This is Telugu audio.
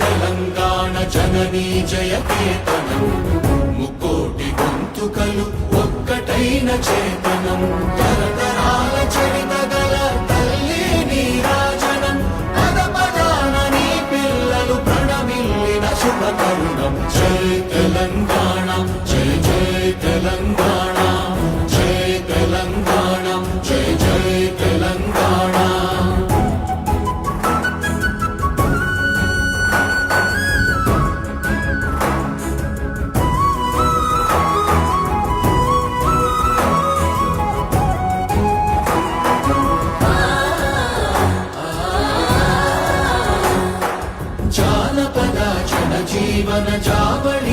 తెలంగాణ జననీ జయకేతనం ముకోటి గొంతుకలు ఒక్కటైన చేతనం తరతరాల చరిత గల తల్లి నీరాజనం పద పదాన నీ పిల్లలు ప్రణమిల్లిన శుభ తరుణం జై తెలంగాణ జై జై తెలంగాణ జై తెలంగాణ జై జై తెలంగాణ జానపద జన జీవన జావళి